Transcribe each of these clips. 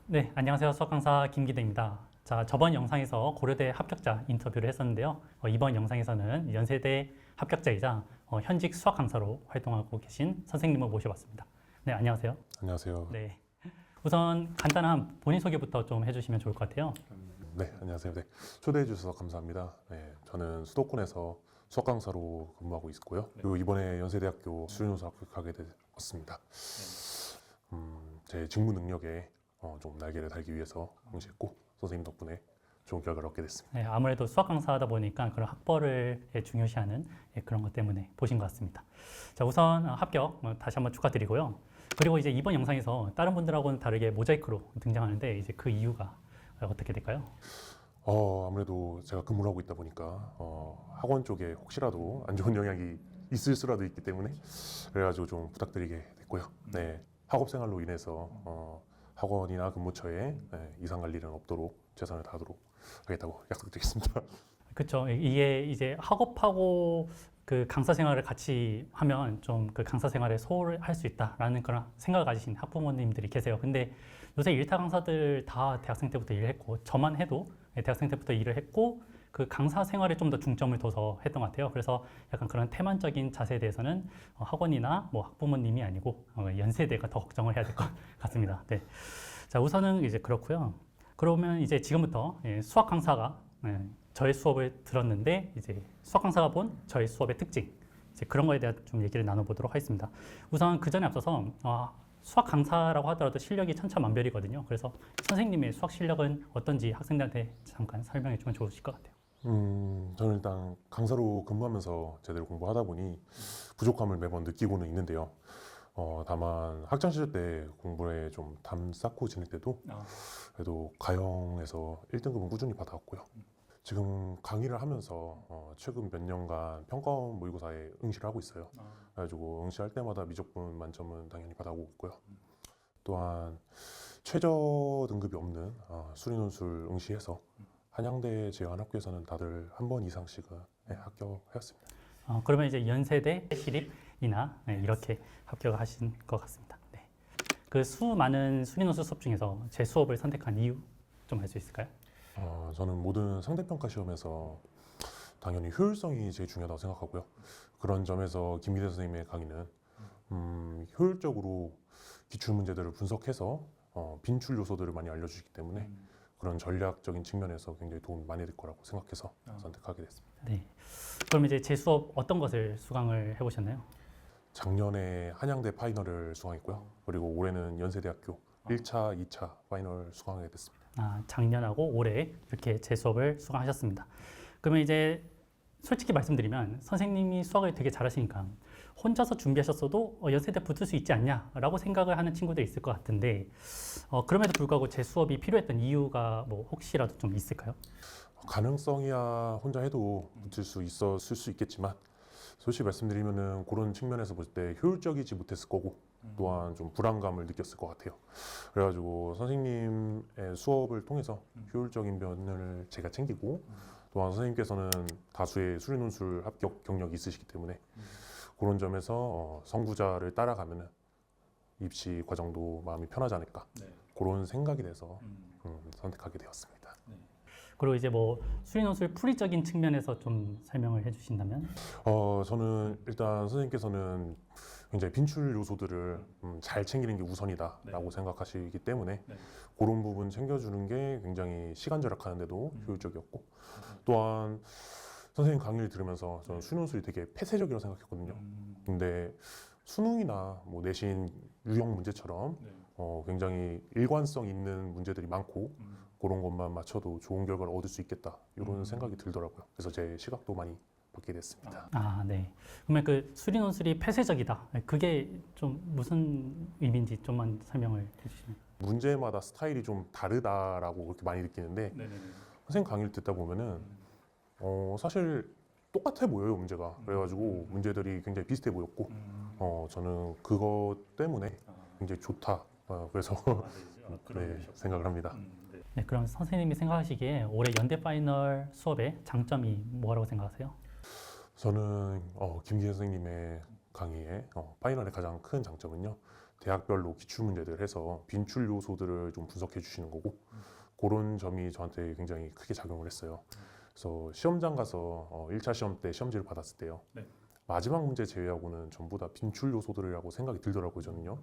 네, 안녕하세요. 수학 강사 김기대입니다. 자, 저번 영상에서 고려대 합격자 인터뷰를 했었는데요. 이번 영상에서는 연세대 합격자이자 현직 수학 강사로 활동하고 계신 선생님을 모셔봤습니다. 네, 안녕하세요. 안녕하세요. 네, 우선 간단한 본인 소개부터 좀 해주시면 좋을 것 같아요. 네, 안녕하세요. 네, 초대해 주셔서 감사합니다. 네, 저는 수도권에서 수학 강사로 근무하고 있고요. 그리고 이번에 연세대학교 수련호사 합격하게 되었습니다. 제 직무 능력에 좀 날개를 달기 위해서 공부했고 선생님 덕분에 좋은 결과를 얻게 됐습니다. 네, 아무래도 수학 강사하다 보니까 그런 학벌을 중요시하는 그런 것 때문에 보신 것 같습니다. 자, 우선 합격 다시 한번 축하드리고요. 그리고 이제 이번 영상에서 다른 분들하고는 다르게 모자이크로 등장하는데 이제 그 이유가 어떻게 될까요? 아무래도 제가 근무를 하고 있다 보니까 학원 쪽에 혹시라도 안 좋은 영향이 있을 수라도 있기 때문에 그래가지고 좀 부탁드리게 됐고요. 네, 학업 생활로 인해서 학원이나 근무처에 이상 갈 일은 없도록 최선을 다하도록 하겠다고 약속드리겠습니다. 그렇죠. 이게 이제 학업하고 그 강사 생활을 같이 하면 좀 그 강사 생활에 소홀할 수 있다라는 그런 생각을 가지신 학부모님들이 계세요. 근데 요새 일타 강사들 다 대학생 때부터 일을 했고 저만 해도 대학생 때부터 일을 했고 그 강사 생활에 좀 더 중점을 둬서 했던 것 같아요. 그래서 약간 그런 태만적인 자세에 대해서는 학원이나 뭐 학부모님이 아니고 연세대가 더 걱정을 해야 될 것 같습니다. 네. 자, 우선은 이제 그렇고요. 그러면 이제 지금부터 수학 강사가 저의 수업을 들었는데 이제 수학 강사가 본 저의 수업의 특징 이제 그런 거에 대한 좀 얘기를 나눠보도록 하겠습니다. 우선 그 전에 앞서서 수학 강사라고 하더라도 실력이 천차만별이거든요. 그래서 선생님의 수학 실력은 어떤지 학생들한테 잠깐 설명해 주면 좋으실 것 같아요. 저는 일단 강사로 근무하면서 제대로 공부하다 보니 부족함을 매번 느끼고는 있는데요. 다만 학창 시절 때 공부에 좀 담 쌓고 지낼 때도 그래도 가형에서 1등급은 꾸준히 받아왔고요. 지금 강의를 하면서 최근 몇 년간 평가원 모의고사에 응시를 하고 있어요. 그래가지고 응시할 때마다 미적분 만점은 당연히 받아오고 있고요. 또한 최저 등급이 없는 수리논술 응시해서 한양대 제한학교에서는 다들 한 번 이상씩은 합격했습니다. 그러면 이제 연세대 시립이나 이렇게 합격을 하신 것 같습니다. 네. 그 수많은 수리논술 수업 중에서 제 수업을 선택한 이유 좀 알 수 있을까요? 저는 모든 상대평가 시험에서 당연히 효율성이 제일 중요하다고 생각하고요. 그런 점에서 김기대 선생님의 강의는 효율적으로 기출문제들을 분석해서 빈출 요소들을 많이 알려주시기 때문에 그런 전략적인 측면에서 굉장히 도움이 많이 될 거라고 생각해서 선택하게 됐습니다. 네. 그럼 이제 제 수업 어떤 것을 수강을 해보셨나요? 작년에 한양대 파이널을 수강했고요. 그리고 올해는 연세대학교 1차, 2차 파이널 수강하게 됐습니다. 작년하고 올해 이렇게 제 수업을 수강하셨습니다. 그러면 이제 솔직히 말씀드리면 선생님이 수학을 되게 잘하시니까 혼자서 준비하셨어도 연세대 붙을 수 있지 않냐라고 생각을 하는 친구들이 있을 것 같은데 그럼에도 불구하고 제 수업이 필요했던 이유가 뭐 혹시라도 좀 있을까요? 가능성이야 혼자 해도 붙을 수 있었을 수 있겠지만 솔직히 말씀드리면은 그런 측면에서 볼 때 효율적이지 못했을 거고 또한 좀 불안감을 느꼈을 것 같아요. 그래가지고 선생님의 수업을 통해서 효율적인 면을 제가 챙기고 또한 선생님께서는 다수의 수리논술 합격 경력이 있으시기 때문에 그런 점에서 선구자를 따라가면은 입시 과정도 마음이 편하지 않을까 그런 생각이 돼서 선택하게 되었습니다. 그리고 이제 뭐 수리논술 풀이적인 측면에서 좀 설명을 해주신다면? 저는 일단 선생님께서는 굉장히 빈출 요소들을 잘 챙기는 게 우선이다라고 생각하시기 때문에 그런 부분 챙겨주는 게 굉장히 시간 절약하는데도 효율적이었고 또한 선생님 강의를 들으면서 저는 수능술이 되게 폐쇄적이라고 생각했거든요. 근데 수능이나 뭐 내신 유형 문제처럼 굉장히 일관성 있는 문제들이 많고 그런 것만 맞춰도 좋은 결과를 얻을 수 있겠다 이런 생각이 들더라고요. 그래서 제 시각도 많이 바뀌게 됐습니다. 네. 그러면 그 수리논술이 폐쇄적이다. 그게 좀 무슨 의미인지 좀만 설명을 해주시면. 문제마다 스타일이 좀 다르다라고 그렇게 많이 느끼는데 선생님 강의를 듣다 보면은 사실 똑같아 보여요 문제가. 그래가지고 문제들이 굉장히 비슷해 보였고 저는 그것 때문에 굉장히 좋다. 그래서 네, 생각을 합니다. 네, 그럼 선생님이 생각하시기에 올해 연대 파이널 수업의 장점이 뭐라고 생각하세요? 저는 김기현 선생님의 강의의 파이널의 가장 큰 장점은요. 대학별로 기출 문제들 해서 빈출 요소들을 좀 분석해 주시는 거고 그런 점이 저한테 굉장히 크게 작용을 했어요. 그래서 시험장 가서 1차 시험 때 시험지를 받았을 때요. 네. 마지막 문제 제외하고는 전부 다 빈출 요소들이라고 생각이 들더라고요, 저는요.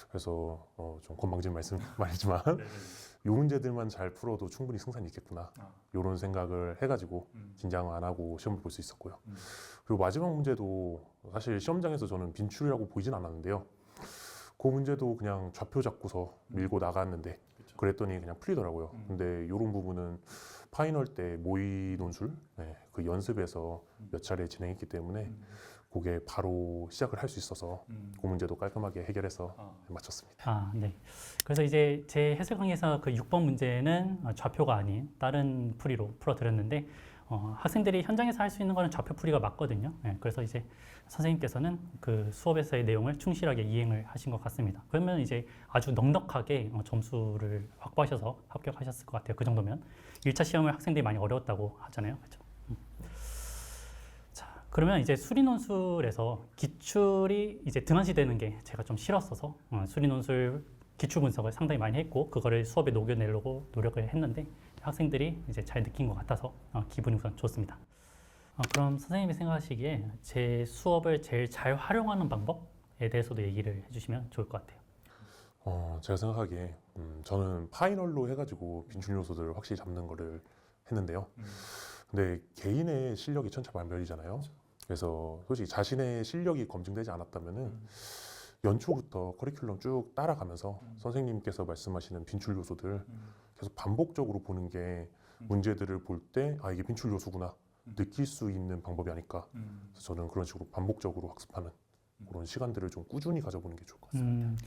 그래서 좀 건방진 말이지만 이 문제들만 잘 풀어도 충분히 승산이 있겠구나 이런 생각을 해가지고 긴장 안 하고 시험을 볼 수 있었고요. 그리고 마지막 문제도 사실 시험장에서 저는 빈출이라고 보이진 않았는데요. 그 문제도 그냥 좌표 잡고서 밀고 나갔는데 그랬더니 그냥 풀리더라고요. 근데 이런 부분은 파이널 때 모의 논술 그 연습에서 몇 차례 진행했기 때문에 그게 바로 시작을 할 수 있어서 그 문제도 깔끔하게 해결해서 마쳤습니다. 네. 그래서 이제 제 해설 강의에서 그 6번 문제는 좌표가 아닌 다른 풀이로 풀어드렸는데 학생들이 현장에서 할 수 있는 거는 좌표 풀이가 맞거든요. 그래서 이제 선생님께서는 그 수업에서의 내용을 충실하게 이행을 하신 것 같습니다. 그러면 이제 아주 넉넉하게 점수를 확보하셔서 합격하셨을 것 같아요. 그 정도면 1차 시험을 학생들이 많이 어려웠다고 하잖아요. 그렇죠? 자, 그러면 이제 수리논술에서 기출이 이제 등한시되는 게 제가 좀 싫었어서 수리논술 기출 분석을 상당히 많이 했고 그거를 수업에 녹여내려고 노력을 했는데 학생들이 이제 잘 느낀 것 같아서 기분이 우선 좋습니다. 그럼 선생님이 생각하시기에 제 수업을 제일 잘 활용하는 방법에 대해서도 얘기를 해주시면 좋을 것 같아요. 제가 생각하기에 저는 파이널로 해가지고 빈출 요소들을 확실히 잡는 거를 했는데요. 근데 개인의 실력이 천차만별이잖아요. 그래서 솔직히 자신의 실력이 검증되지 않았다면은 연초부터 커리큘럼 쭉 따라가면서 선생님께서 말씀하시는 빈출 요소들 계속 반복적으로 보는 게 문제들을 볼 때 이게 빈출 요소구나 느낄 수 있는 방법이 아닐까. 그래서 저는 그런 식으로 반복적으로 학습하는 그런 시간들을 좀 꾸준히 가져보는 게 좋을 것 같습니다.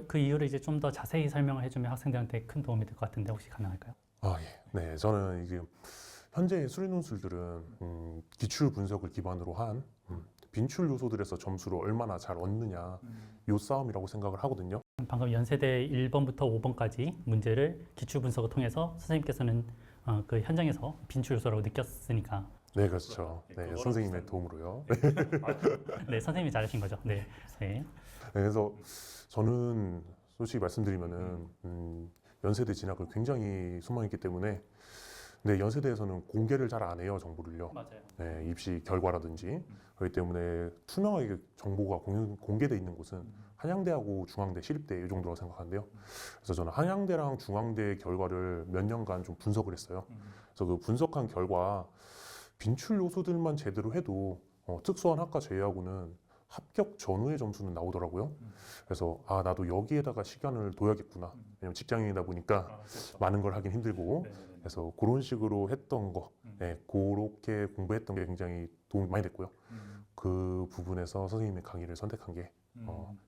그 이유를 이제 좀 더 자세히 설명을 해주면 학생들한테 큰 도움이 될 것 같은데 혹시 가능할까요? 예. 네, 저는 이게 현재 수리 논술들은 기출 분석을 기반으로 한 빈출 요소들에서 점수를 얼마나 잘 얻느냐 요 싸움이라고 생각을 하거든요. 방금 연세대 1번부터 5번까지 문제를 기출 분석을 통해서 선생님께서는 그 현장에서 빈출 요소라고 느꼈으니까. 네, 그렇죠. 네, 선생님의 도움으로요. 네, 선생님이 잘하신 거죠. 네. 그래서 저는 솔직히 말씀드리면은 연세대 진학을 굉장히 소망했기 때문에 근데 연세대에서는 공개를 잘 안 해요, 정보를요. 맞아요. 네, 입시 결과라든지 그렇기 때문에 투명하게 정보가 공개돼 있는 곳은 한양대하고 중앙대, 시립대 이 정도라고 생각하는데요. 그래서 저는 한양대랑 중앙대 결과를 몇 년간 좀 분석을 했어요. 그래서 그 분석한 결과 빈출 요소들만 제대로 해도 특수한 학과 제외하고는 합격 전후의 점수는 나오더라고요. 그래서 나도 여기에다가 시간을 둬야겠구나. 왜냐면 직장인이다 보니까 그렇죠. 많은 걸 하긴 힘들고 그래서 그런 식으로 했던 거 그렇게 공부했던 게 굉장히 도움이 많이 됐고요. 그 부분에서 선생님의 강의를 선택한 게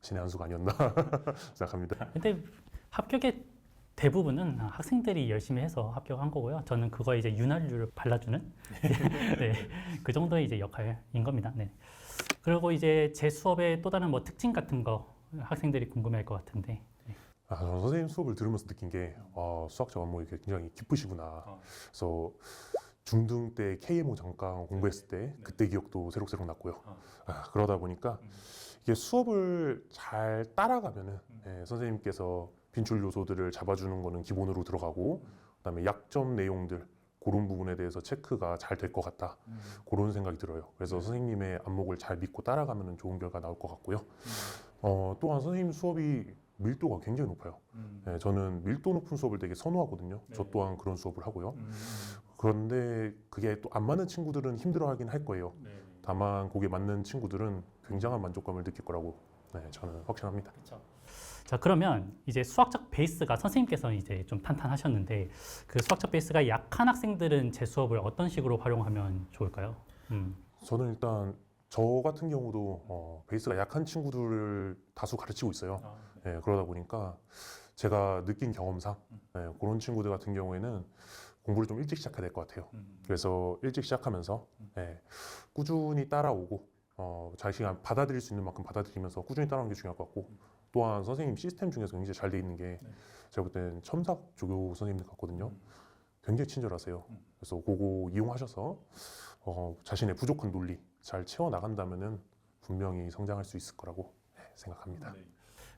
신의 한 수가 아니었나 생각합니다. 근데 합격의 대부분은 학생들이 열심히 해서 합격한 거고요. 저는 그거에 이제 윤활유를 발라주는 네, 그 정도의 이제 역할인 겁니다. 네. 그리고 이제 제 수업의 또 다른 뭐 특징 같은 거 학생들이 궁금해할 것 같은데. 저는 선생님 수업을 들으면서 느낀 게 수학자 안목이 굉장히 깊으시구나. 그래서 중등 때 KMO 잠깐 공부했을 때 그때 기억도 새록새록 났고요. 그러다 보니까 이게 수업을 잘 따라가면은 선생님께서 빈출 요소들을 잡아주는 거는 기본으로 들어가고 그다음에 약점 내용들 그런 부분에 대해서 체크가 잘 될 것 같다. 그런 생각이 들어요. 그래서 선생님의 안목을 잘 믿고 따라가면 좋은 결과 나올 것 같고요. 또한 선생님 수업이 밀도가 굉장히 높아요. 저는 밀도 높은 수업을 되게 선호하거든요. 저 또한 그런 수업을 하고요. 그런데 그게 또 안 맞는 친구들은 힘들어하긴 할 거예요. 다만 그게 맞는 친구들은 굉장한 만족감을 느낄 거라고 저는 확신합니다. 그렇죠. 자, 그러면 이제 수학적 베이스가 선생님께서는 이제 좀 탄탄하셨는데 그 수학적 베이스가 약한 학생들은 제 수업을 어떤 식으로 활용하면 좋을까요? 저는 일단 저 같은 경우도 베이스가 약한 친구들을 다수 가르치고 있어요. 그러다 보니까 제가 느낀 경험상 그런 친구들 같은 경우에는 공부를 좀 일찍 시작해야 될 것 같아요. 그래서 일찍 시작하면서 꾸준히 따라오고 자신이 받아들일 수 있는 만큼 받아들이면서 꾸준히 따라오는 게 중요할 것 같고 또한 선생님 시스템 중에서 굉장히 잘 돼 있는 게 제가 볼 때는 첨삭 조교 선생님들 같거든요. 굉장히 친절하세요. 그래서 그거 이용하셔서 자신의 부족한 논리 잘 채워 나간다면은 분명히 성장할 수 있을 거라고 생각합니다.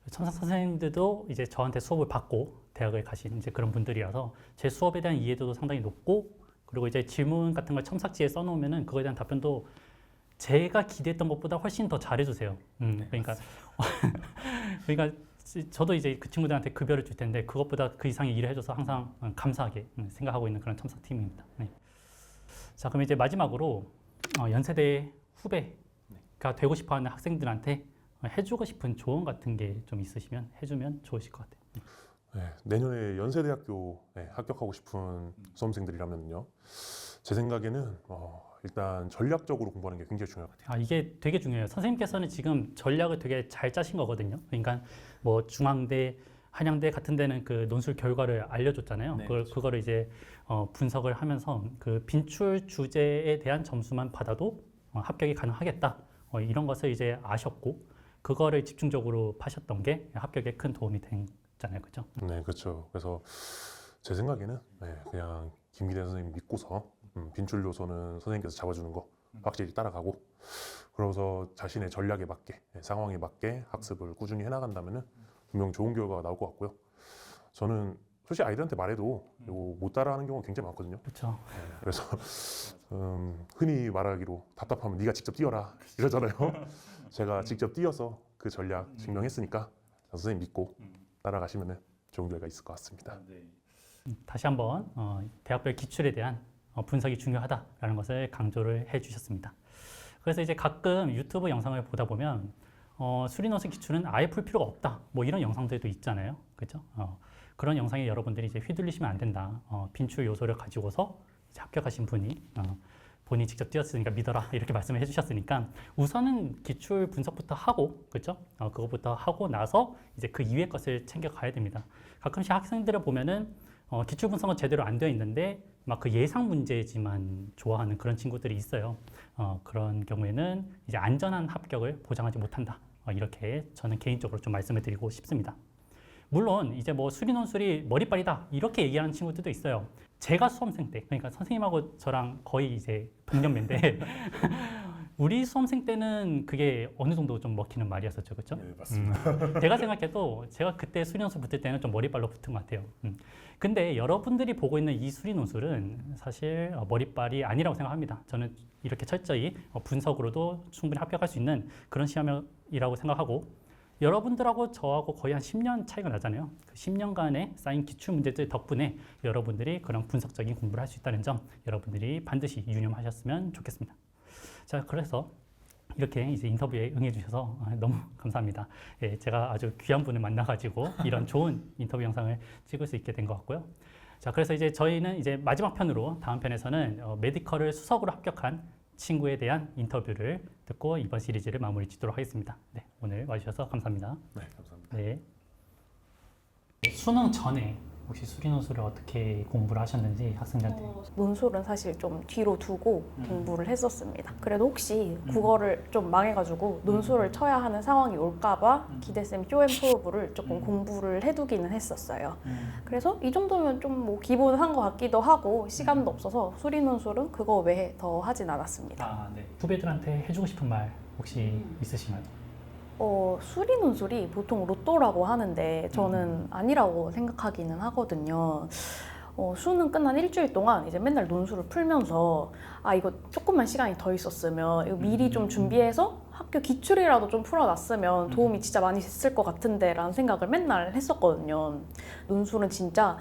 첨삭 선생님들도 이제 저한테 수업을 받고 대학을 가신 이제 그런 분들이라서 제 수업에 대한 이해도도 상당히 높고, 그리고 이제 질문 같은 걸 첨삭지에 써놓으면은 그거에 대한 답변도 제가 기대했던 것보다 훨씬 더 잘해주세요. 그러니까 그러니까 저도 이제 그 친구들한테 급여를 줄 텐데 그것보다 그 이상의 일을 해줘서 항상 감사하게 생각하고 있는 그런 첨삭팀입니다. 네. 자, 그럼 이제 마지막으로 연세대 후배가 되고 싶어하는 학생들한테 해주고 싶은 조언 같은 게 좀 있으시면 해주면 좋으실 것 같아요. 네, 내년에 연세대학교 합격하고 싶은 수험생들이라면요, 제 생각에는 일단 전략적으로 공부하는 게 굉장히 중요할 것 같아요. 이게 되게 중요해요. 선생님께서는 지금 전략을 되게 잘 짜신 거거든요. 그러니까 뭐 중앙대, 한양대 같은 데는 그 논술 결과를 알려줬잖아요. 네, 그거를 이제 분석을 하면서 그 빈출 주제에 대한 점수만 받아도 합격이 가능하겠다. 이런 것을 이제 아셨고 그거를 집중적으로 파셨던 게 합격에 큰 도움이 됐잖아요, 그렇죠? 네, 그렇죠. 그래서 제 생각에는 그냥 김기대 선생님 믿고서 빈출 요소는 선생님께서 잡아주는 거 확실히 따라가고, 그러면서 자신의 전략에 맞게, 상황에 맞게 학습을 꾸준히 해나간다면은 분명 좋은 결과가 나올 것 같고요. 저는 솔직히 아이들한테 말해도 이거 못 따라하는 경우가 굉장히 많거든요. 그렇죠. 그래서 흔히 말하기로 답답하면 네가 직접 뛰어라 이러잖아요. 제가 직접 뛰어서 그 전략 증명했으니까 선생님 믿고 따라가시면 좋은 결과 있을 것 같습니다. 다시 한번 대학별 기출에 대한 분석이 중요하다라는 것을 강조를 해주셨습니다. 그래서 이제 가끔 유튜브 영상을 보다 보면 수리논술 기출은 아예 풀 필요가 없다, 뭐 이런 영상들도 있잖아요, 그렇죠? 그런 영상에 여러분들이 이제 휘둘리시면 안 된다. 빈출 요소를 가지고서 이제 합격하신 분이 본인이 직접 뛰었으니까 믿어라 이렇게 말씀을 해주셨으니까 우선은 기출 분석부터 하고, 그렇죠? 그것부터 하고 나서 이제 그 이외의 것을 챙겨가야 됩니다. 가끔씩 학생들을 보면은 기출 분석은 제대로 안 되어 있는데 막 그 예상 문제지만 좋아하는 그런 친구들이 있어요. 그런 경우에는 이제 안전한 합격을 보장하지 못한다. 이렇게 저는 개인적으로 좀 말씀을 드리고 싶습니다. 물론 이제 뭐 수리논술이 머리빨이다 이렇게 얘기하는 친구들도 있어요. 제가 수험생 때, 그러니까 선생님하고 저랑 거의 이제 동년배인데 우리 수험생 때는 그게 어느 정도 좀 먹히는 말이었었죠, 그렇죠? 네, 맞습니다. 제가 생각해도 제가 그때 수리논술 붙을 때는 좀 머리빨로 붙은 것 같아요. 근데 여러분들이 보고 있는 이 수리논술은 사실 머리빨이 아니라고 생각합니다. 저는 이렇게 철저히 분석으로도 충분히 합격할 수 있는 그런 시험이라고 생각하고, 여러분들하고 저하고 거의 한 10년 차이가 나잖아요. 그 10년간의 쌓인 기출 문제들 덕분에 여러분들이 그런 분석적인 공부를 할 수 있다는 점 여러분들이 반드시 유념하셨으면 좋겠습니다. 자, 그래서 이렇게 이제 인터뷰에 응해주셔서 너무 감사합니다. 예, 제가 아주 귀한 분을 만나가지고 이런 좋은 인터뷰 영상을 찍을 수 있게 된 것 같고요. 자, 그래서 이제 저희는 이제 마지막 편으로 다음 편에서는 메디컬을 수석으로 합격한 친구에 대한 인터뷰를 듣고 이번 시리즈를 마무리 짓도록 하겠습니다. 네, 오늘 와주셔서 감사합니다. 네, 감사합니다. 네. 수능 전에 혹시 수리논술을 어떻게 공부를 하셨는지 학생들한테. 논술은 사실 좀 뒤로 두고 공부를 했었습니다. 그래도 혹시 국어를 좀 망해가지고 논술을 쳐야 하는 상황이 올까봐 기대쌤 쇼앤프로브를 조금 공부를 해두기는 했었어요. 그래서 이 정도면 좀 뭐 기본한 것 같기도 하고 시간도 없어서 수리논술은 그거 외에 더 하진 않았습니다. 네. 후배들한테 해주고 싶은 말 혹시 있으신가요? 수리논술이 보통 로또라고 하는데 저는 아니라고 생각하기는 하거든요. 수능 끝난 일주일 동안 이제 맨날 논술을 풀면서 이거 조금만 시간이 더 있었으면 이거 미리 좀 준비해서 학교 기출이라도 좀 풀어놨으면 도움이 진짜 많이 됐을 것 같은데 라는 생각을 맨날 했었거든요. 논술은 진짜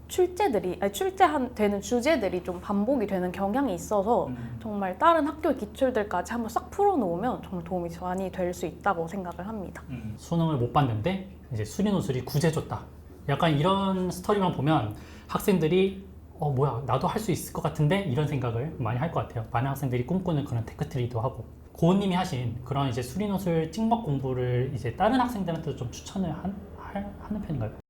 출제되는 주제들이 좀 반복이 되는 경향이 있어서 정말 다른 학교 기출들까지 한번 싹 풀어놓으면 정말 도움이 많이 될 수 있다고 생각을 합니다. 수능을 못 봤는데 이제 수리논술이 구제줬다. 약간 이런 스토리만 보면 학생들이 뭐야 나도 할 수 있을 것 같은데 이런 생각을 많이 할 것 같아요. 많은 학생들이 꿈꾸는 그런 테크트리도 하고, 고은님이 하신 그런 이제 수리논술 찍먹 공부를 이제 다른 학생들한테도 좀 추천을 하는 편인가요?